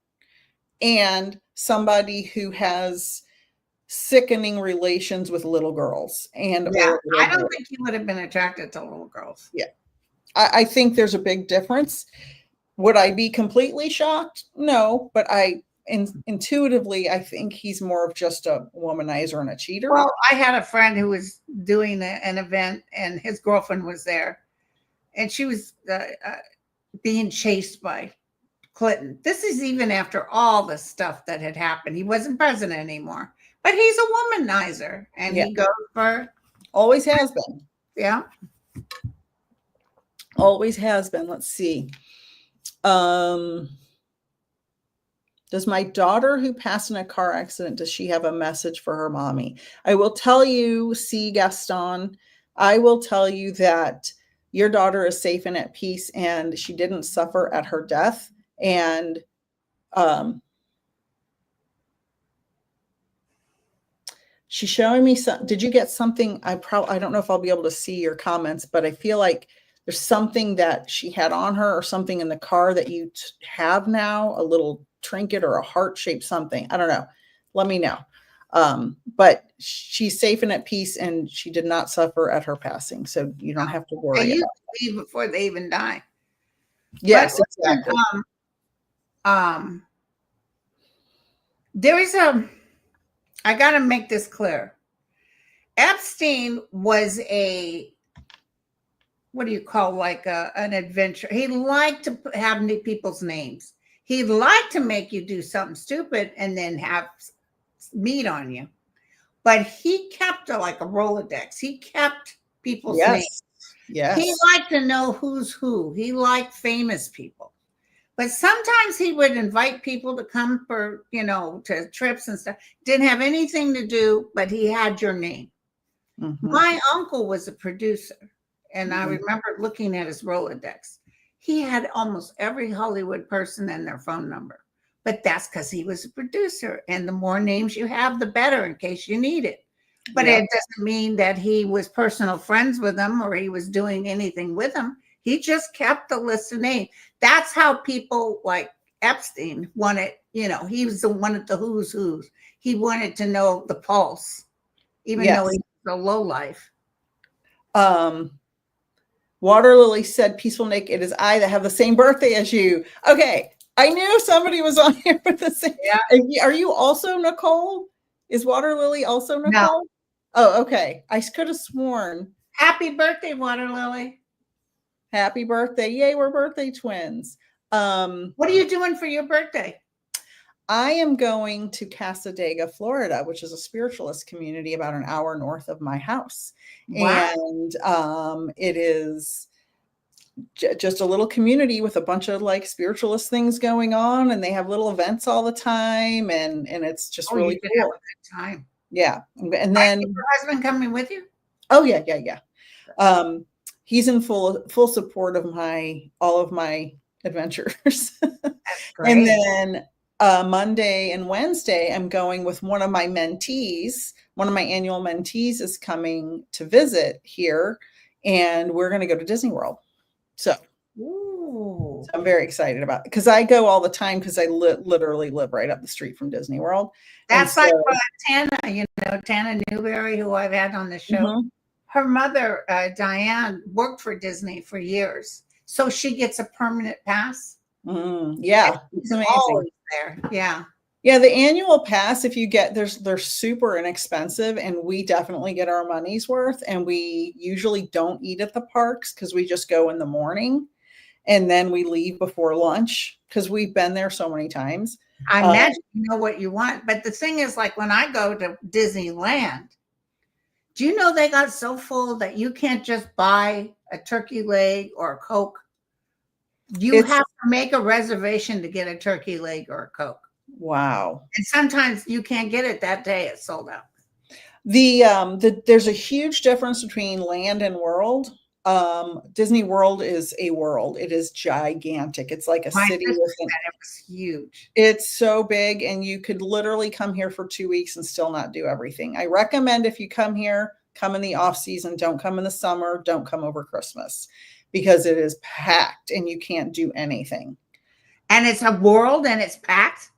And somebody who has sickening relations with little girls. I don't think he would have been attracted to little girls. Yeah. I think there's a big difference. Would I be completely shocked? No, but intuitively, I think he's more of just a womanizer and a cheater. Well, I had a friend who was doing an event, and his girlfriend was there, and she was being chased by Clinton. This is even after all the stuff that had happened. He wasn't president anymore, but he's a womanizer, and he goes for. Always has been. Yeah. Always has been. Let's see. Does my daughter who passed in a car accident, does she have a message for her mommy? I will tell you, see, Gaston, I will tell you that your daughter is safe and at peace, and she didn't suffer at her death. And she's showing me some. Did you get something? I don't know if I'll be able to see your comments, but I feel like there's something that she had on her or something in the car that you have now, a little trinket or a heart-shaped something. I don't know. Let me know. But she's safe and at peace, and she did not suffer at her passing. So you don't have to worry. They about leave before they even die. Yes, but exactly. There is I got to make this clear. Epstein was what do you call, like an adventure? He liked to have people's names. He liked to make you do something stupid and then have meat on you. But he kept like a Rolodex. He kept people's names. Yes. He liked to know who's who. He liked famous people. But sometimes he would invite people to come for, to trips and stuff. Didn't have anything to do, but he had your name. Mm-hmm. My uncle was a producer, and I remember looking at his Rolodex. He had almost every Hollywood person and their phone number. But that's because he was a producer. And the more names you have, the better in case you need it. But it doesn't mean that he was personal friends with them or he was doing anything with them. He just kept the list of names. That's how people like Epstein wanted, he was the one at the who's who's. He wanted to know the pulse, even though he was a lowlife. Water Lily said, Peaceful Nik, it is I that have the same birthday as you. Okay. I knew somebody was on here with the same. Yeah. Are you also Nicole? Is Water Lily also Nicole? No. Oh, okay. I could have sworn. Happy birthday, Water Lily. Happy birthday. Yay, we're birthday twins. What are you doing for your birthday? I am going to Casadega, Florida, which is a spiritualist community about an hour north of my house. Wow. And it is just a little community with a bunch of like spiritualist things going on, and they have little events all the time, and it's just really cool. Have a good time. Yeah. And then your husband coming with you? Oh yeah. He's in full support of all of my adventures. That's great. And then Monday and Wednesday, I'm going with one of my mentees. One of my annual mentees is coming to visit here, and we're going to go to Disney World. So I'm very excited about it because I go all the time because I literally live right up the street from Disney World. That's like Tana, Tana Newberry, who I've had on the show. Mm-hmm. Her mother, Diane, worked for Disney for years. So she gets a permanent pass. Yeah. It's amazing. Always there. Yeah. Yeah, the annual pass, if you get, they're super inexpensive, and we definitely get our money's worth. And we usually don't eat at the parks because we just go in the morning, and then we leave before lunch because we've been there so many times. I imagine you know what you want. But the thing is, like when I go to Disneyland, do you know they got so full that you can't just buy a turkey leg or a Coke? You have to make a reservation to get a turkey leg or a Coke. Wow. And sometimes you can't get it that day. It's sold out. There's a huge difference between land and world. Disney World is a world. It is gigantic. It's like a city. It was huge. It's so big, and you could literally come here for 2 weeks and still not do everything. I recommend if you come here, come in the off season. Don't come in the summer. Don't come over Christmas because it is packed and you can't do anything. And it's a world and it's packed?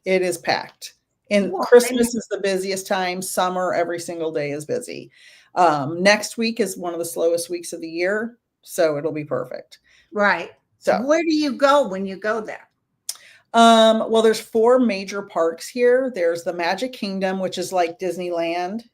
It is packed. And Christmas is the busiest time. Summer, every single day is busy. Next week is one of the slowest weeks of the year, so it'll be perfect. Right. So where do you go when you go there? Well, there's 4 major parks here. There's the Magic Kingdom, which is like Disneyland,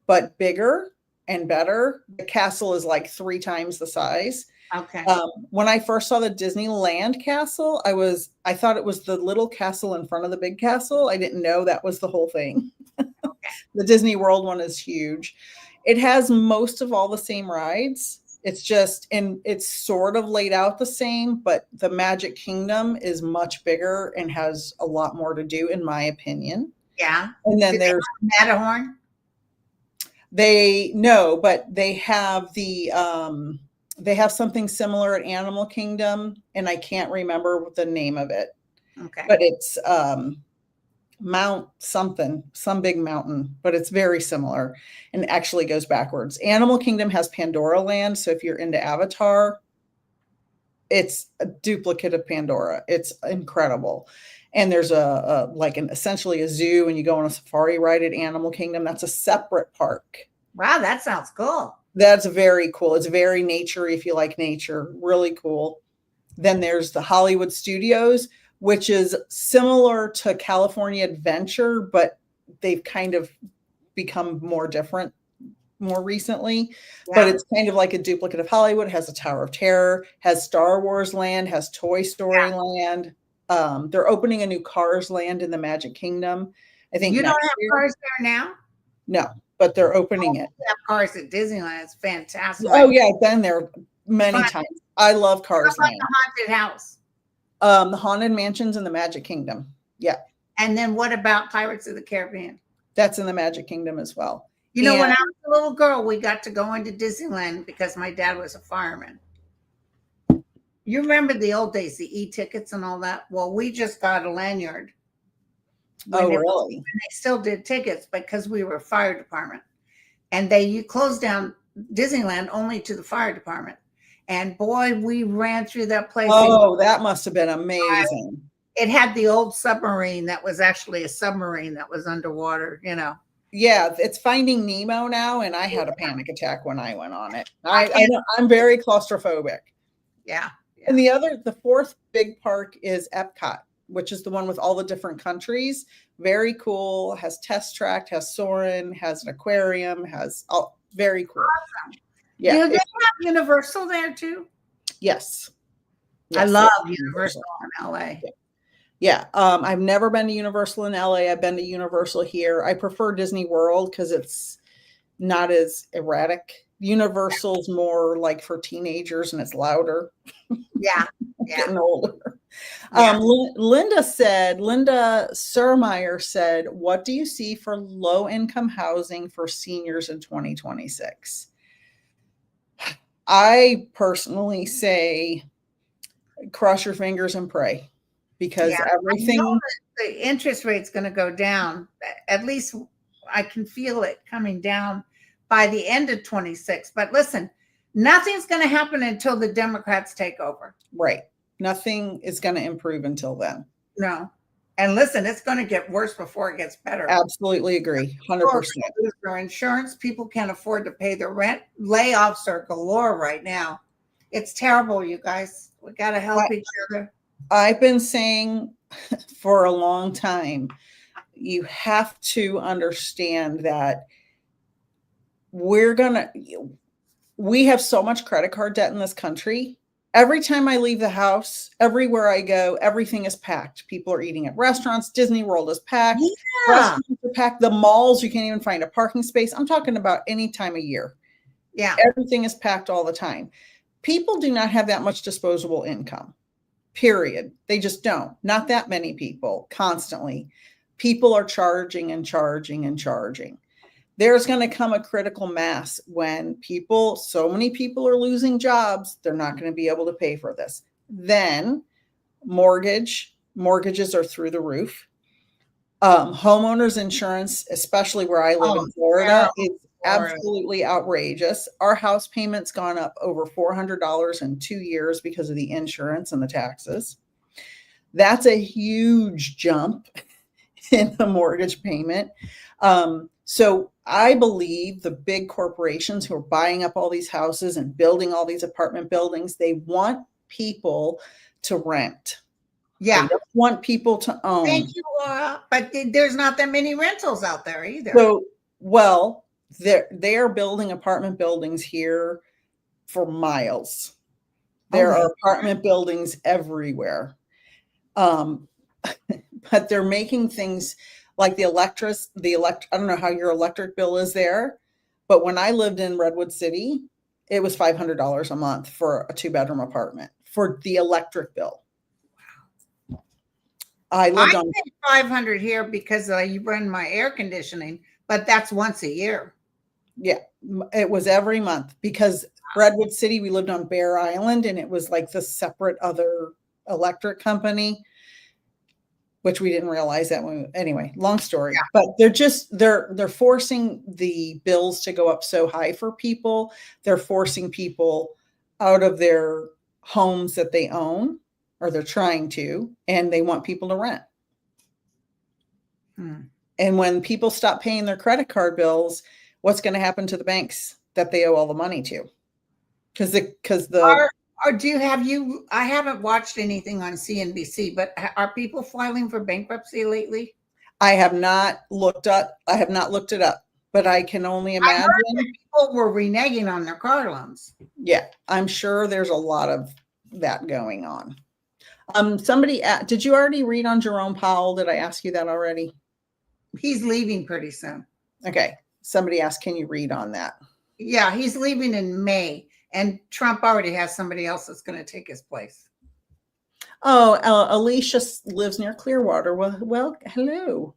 but bigger and better. The castle is like 3 times the size. Okay. When I first saw the Disneyland castle, I thought it was the little castle in front of the big castle. I didn't know that was the whole thing. Okay. The Disney World one is huge. It has most of all the same rides. It's just, and it's sort of laid out the same, but the Magic Kingdom is much bigger and has a lot more to do, in my opinion. Yeah. And then Do they there's, have Matterhorn? they no, but they have they have something similar at Animal Kingdom, and I can't remember the name of it, Okay. but it's Mount something, some big mountain, but it's very similar and actually goes backwards. Animal Kingdom has Pandora Land, so if you're into Avatar, it's a duplicate of Pandora. It's incredible. And there's like an essentially a zoo, and you go on a safari ride at Animal Kingdom. That's a separate park. Wow, that sounds cool. That's very cool. It's very naturey if you like nature. Really cool. Then there's the Hollywood Studios, which is similar to California Adventure, but they've kind of become more different more recently. Yeah. But it's kind of like a duplicate of Hollywood. It has a Tower of Terror, has Star Wars Land, has Toy Story Land. They're opening a new Cars Land in the Magic Kingdom. I think You don't next have year. cars there now? No, but they're opening it. We have cars at Disneyland. It's fantastic. Oh yeah, I've been there many Fun. times. I love Cars It's like Land. a haunted house. The Haunted Mansions in the Magic Kingdom. Yeah, And then what about Pirates of the Caribbean? that's in the Magic Kingdom as well. You know, when And- I was a little girl, we got to go into Disneyland because my dad was a fireman. You remember the old days, the e-tickets and all that? Well, we just got a lanyard. Oh, When really? they still did tickets because we were a fire department. And you closed down Disneyland only to the fire department. And boy, we ran through that place. Oh, that must have been amazing. It had the old submarine that was actually a submarine that was underwater, you know. Yeah, it's Finding Nemo now, and I had a panic attack when I went on it. I'm very claustrophobic. Yeah. And the fourth big park is Epcot, which is the one with all the different countries. Very cool. Has test track, has Soarin', has an aquarium, has very cool. Awesome. Yeah. Do they have Universal there too? Yes. I Yes, love that's Universal in LA. Yeah. I've never been to Universal in LA. I've been to Universal here. I prefer Disney World because it's not as erratic. Universal's more like for teenagers and it's louder. Yeah. Yeah. Getting older. Yeah. Linda Surmeyer said, what do you see for low income housing for seniors in 2026? I personally say cross your fingers and pray, because everything, I know that the interest rate's going to go down. At least I can feel it coming down by the end of 26. But listen, nothing's going to happen until the Democrats take over. right. Nothing is going to improve until then. No. And listen, it's going to get worse before it gets better. Absolutely agree. 100%. Their insurance, people can't afford to pay their rent. Layoffs are galore right now. It's terrible, you guys. We got to help each other. I've been saying for a long time, you have to understand that we have so much credit card debt in this country. Every time I leave the house, everywhere I go, everything is packed. People are eating at restaurants. Disney World is packed. Yeah. Restaurants are packed. The malls, you can't even find a parking space. I'm talking about any time of year. Yeah. Everything is packed all the time. People do not have that much disposable income, period. They just don't. Not that many people constantly. People are charging and charging and charging. There's going to come a critical mass when so many people are losing jobs, they're not going to be able to pay for this. Then mortgages are through the roof. Homeowners insurance, especially where I live in Florida, is absolutely outrageous. Our house payment's gone up over $400 in 2 years because of the insurance and the taxes. That's a huge jump in the mortgage payment. So I believe the big corporations who are buying up all these houses and building all these apartment buildings, they want people to rent. Yeah. They don't want people to own. Thank you, Laura. But there's not that many rentals out there either. So, well, they are building apartment buildings here for miles. There are apartment buildings everywhere. But they're making things like I don't know how your electric bill is there, but when I lived in Redwood City, It was $500 a month for a 2-bedroom apartment for the electric bill. I lived on pay 500 here because you run my air conditioning, but that's once a year. Yeah, it was every month because Redwood City, we lived on Bear Island, and it was like the separate other electric company, which we didn't realize that anyway, long story. Yeah. But they're forcing the bills to go up so high for people. They're forcing people out of their homes that they own, or they're trying to, and they want people to rent. And when people stop paying their credit card bills, what's going to happen to the banks that they owe all the money to? Because or do you I haven't watched anything on CNBC, but are people filing for bankruptcy lately? I have not looked it up, but I can only imagine. I heard that people were reneging on their car loans. Yeah, I'm sure there's a lot of that going on. Did you already read on Jerome Powell? Did I ask you that already? He's leaving pretty soon. Okay. Somebody asked, can you read on that? Yeah, he's leaving in May, and Trump already has somebody else that's going to take his place. Oh, Alicia lives near Clearwater. Well, hello.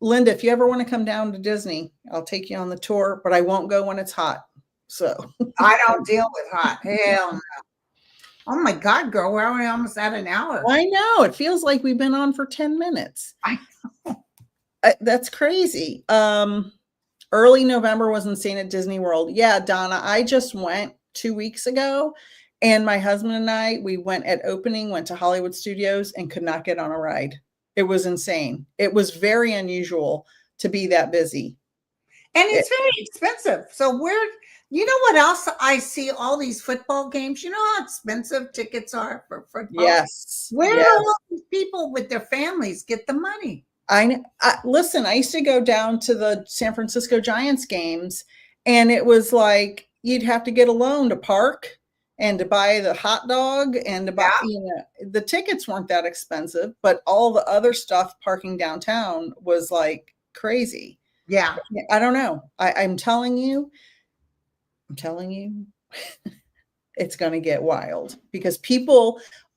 Linda, if you ever want to come down to Disney, I'll take you on the tour, but I won't go when it's hot. So I don't deal with hot. Hell no. Oh my God, girl, we're almost at an hour. I know. It feels like we've been on for 10 minutes. I know. That's crazy. Early November was insane at Disney World. Yeah, Donna, I just went 2 weeks ago, and my husband and I, we went at opening, went to Hollywood Studios, and could not get on a ride. It was insane. It was very unusual to be that busy. And it's very expensive. So you know what else I see? All these football games. You know how expensive tickets are for football? Yes. Where do all these people with their families get the money? Listen, I used to go down to the San Francisco Giants games, and it was like you'd have to get a loan to park and to buy the hot dog and to buy, the tickets weren't that expensive, but all the other stuff parking downtown was like crazy. Yeah. I don't know. I'm telling you, it's going to get wild because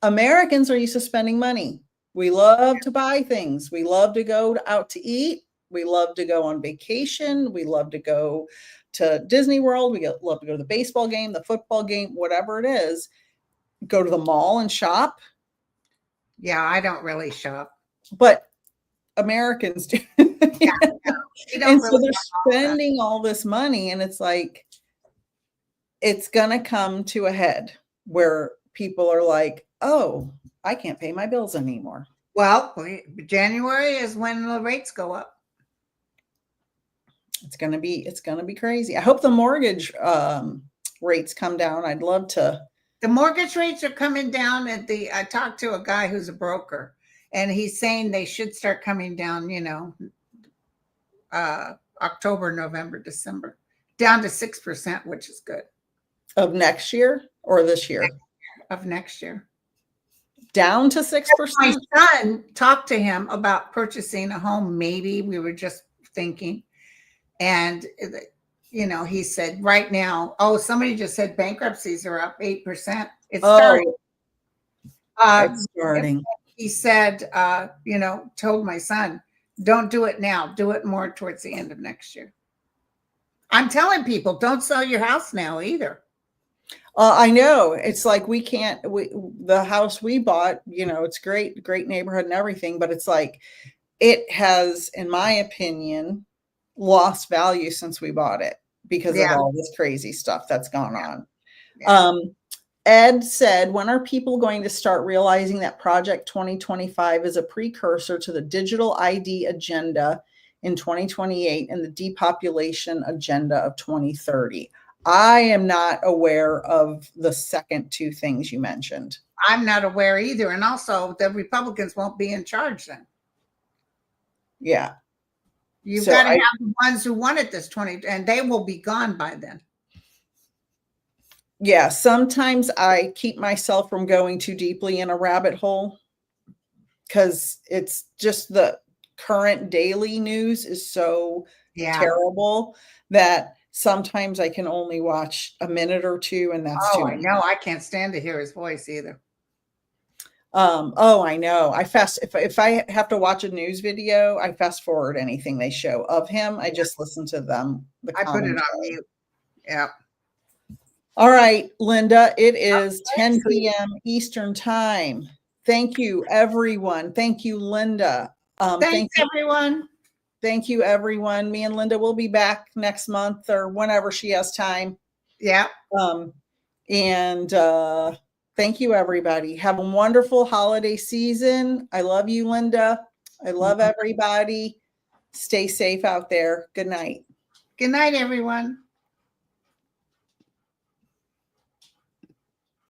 Americans are used to spending money. We love to buy things. We love to go out to eat. We love to go on vacation. We love to go to Disney World. We love to go to the baseball game, the football game, whatever it is. Go to the mall and shop. Yeah, I don't really shop. But Americans do. Yeah, and so they're spending all this money, and it's like, it's going to come to a head where people are like, oh, I can't pay my bills anymore. Well, January is when the rates go up. It's going to be crazy. I hope the mortgage rates come down. I'd love to. The mortgage rates are coming down I talked to a guy who's a broker, and he's saying they should start coming down, October, November, December, down to 6%, which is good. Of next year or this year? Of next year. Down to 6%. My son talked to him about purchasing a home. Maybe we were just thinking. And, he said right now, somebody just said bankruptcies are up 8%. It's starting. It's starting. He said, told my son, don't do it now. Do it more towards the end of next year. I'm telling people, don't sell your house now either. I know. It's like the house we bought, it's great neighborhood and everything, but it's like it has, in my opinion, lost value since we bought it because of all this crazy stuff that's gone on. Yeah. Ed said, when are people going to start realizing that Project 2025 is a precursor to the digital ID agenda in 2028 and the depopulation agenda of 2030? I am not aware of the second two things you mentioned. I'm not aware either. And also the Republicans won't be in charge then. Yeah. You've got to have the ones who wanted this and they will be gone by then. Yeah. Sometimes I keep myself from going too deeply in a rabbit hole because it's just the current daily news is so terrible that Sometimes I can only watch a minute or two, and that's Oh, too I much. know. I can't stand to hear his voice either. Oh, I know. If I have to watch a news video, I fast forward anything they show of him. I just listen to them. I put it on mute. Yeah. All right, Linda, it is Okay, 10 sweetie. p.m. Eastern time. Thank you, everyone. Thank you, Linda. Thanks, everyone. Thank you, everyone. Me and Linda will be back next month or whenever she has time. Yeah. And thank you, everybody. Have a wonderful holiday season. I love you, Linda. I love everybody. Stay safe out there. Good night. Good night, everyone.